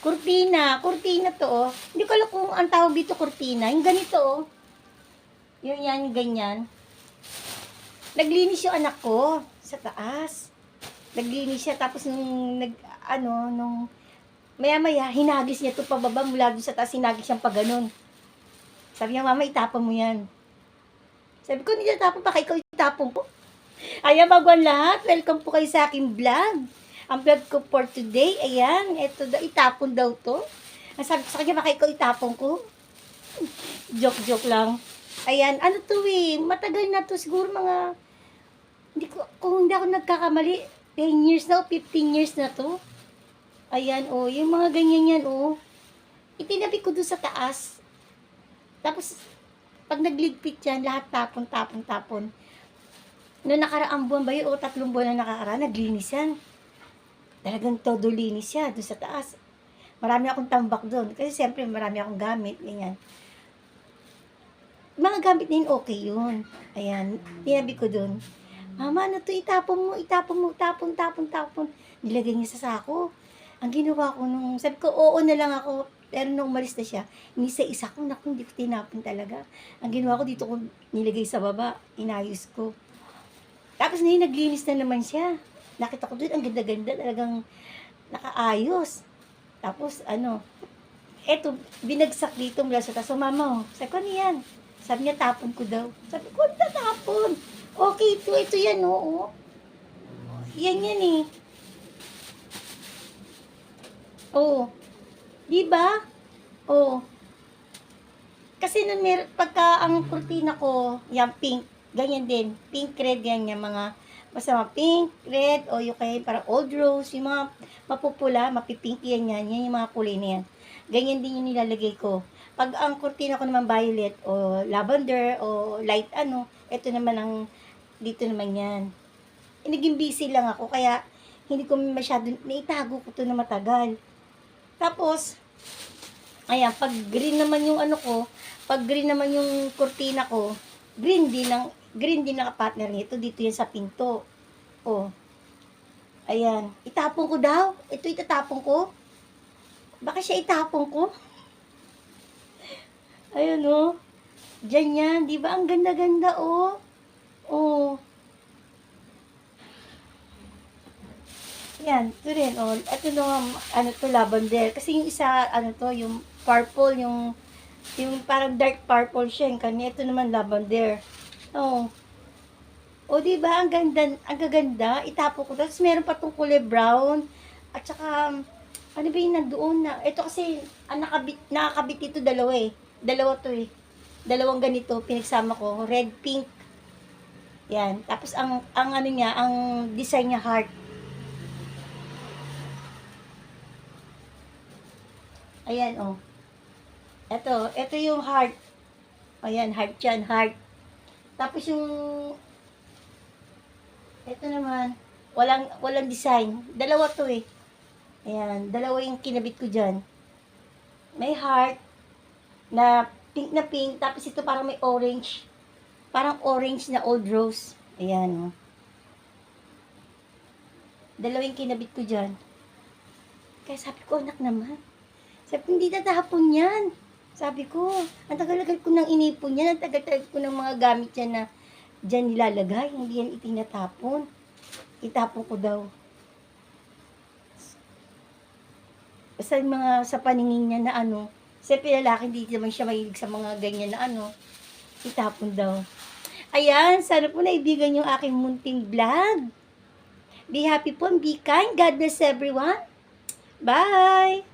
Kurtina to, oh. Hindi ko alam kung ang tawag dito kurtina. Yung ganito, oh. Yung yan, ganyan. Naglinis yung anak ko sa taas. Naglinis siya, tapos nung maya-maya, hinagis niya to pababa mula doon sa taas, hinagis siyang pa ganun. Sabi niya, mama, itapon mo yan. Sabi ko, hindi natapon, baka ikaw itapon ko. Ayan, bagwan lahat. Welcome po kayo sa aking vlog. Ang vlog ko for today, ayan, eto, itapon daw to. Ang sabi ko sa kanya, baka ikaw itapon ko. Joke lang. Ayan, ano to eh, matagal na to, siguro mga, kung hindi ako nagkakamali, 10 years na o 15 years na to. Ayan, oh, yung mga ganyan yan, oh. Itinabi ko doon sa taas. Tapos, pag nagligpit yan, lahat tapon. Noong nakaraang buwan ba yun, o 3 buwan na nakakaraan, naglinis yan. Talagang todo linis siya doon sa taas. Marami akong tambak doon. Kasi siyempre, marami akong gamit, ganyan. Mga gamit na yun, okay yun. Ayan, tinabi ko doon. Mama, ano to, itapon mo, tapon. Nilagay niya sa sako. Ang ginawa ko nung, sabi ko, oo na lang ako. Pero nung umalis na siya, isa ko, naku, hindi ko tinapon talaga. Ang ginawa ko dito ko nilagay sa baba, inayos ko. Tapos ngayon, naglinis na naman siya. Nakita ko doon, ang ganda-ganda, talagang nakaayos. Tapos, eto, binagsak dito mula sa taas. So, mama, sabi ko, ano yan? Sabi niya, tapon ko daw. Sabi ko, ano tapon? Okay, ito yan, oo. Yan eh. Oo. Diba? Oo. Kasi nun pagka ang kurtina ko, yan pink, ganyan din. Pink, red, yan mga, basta mga pink, red, o yung kaya parang old rose, yung mga mapupula, mapipink yan. Yan yung mga kulay na yan. Ganyan din yung nilalagay ko. Pag ang kurtina ko naman violet, o lavender, o light ito naman ang, dito naman yan. Naging busy lang ako, kaya hindi ko masyado, naitago ko to na matagal. Tapos, ayan, pag green naman yung pag green naman yung kurtina ko, green din ang partner nito, dito yan sa pinto. Oh. Ayan, itapon ko daw. Ito itatapon ko. Baka siya itapon ko. Ayun, oh. Diyan yan, di ba? Ang ganda-ganda, oh. Oh. Yan, ito rin, oh. Ito nung, lavender. Kasi yung isa, yung purple, yung parang dark purple siya. Yung kanya, ito naman lavender. Oh. O, diba? Ang gaganda. Itapo ko. Tapos, meron pa itong kulay brown. At saka, ano ba yung nandoon na? Ito kasi, nakakabit ito dalawa eh. Dalawa to eh. Dalawang ganito, pinagsama ko. Red, pink. Yan. Tapos, ang niya, ang design niya heart. Ayan, oh. Ito yung heart. Ayan, heart yan, heart. Tapos yung, ito naman, walang design. Dalawa to eh. Ayan, dalawa yung kinabit ko dyan. May heart, na pink, tapos ito parang may orange. Parang orange na old rose. Ayan, oh. Dalawa yung kinabit ko dyan. Kaya sabi ko, anak naman. Sabi ko, hindi tatapon yan. Sabi ko, ang tagal-tagal ko nang inipon yan, ang tagal-tagal ko ng mga gamit yan na dyan nilalagay, hindi yan itinatapon. Itapon ko daw. Basta mga sa paningin niya na siyempre lalaki, hindi naman siya mahilig sa mga ganyan na itapon daw. Ayan, sana po naibigan yung aking munting vlog. Be happy po and be kind. God bless everyone. Bye!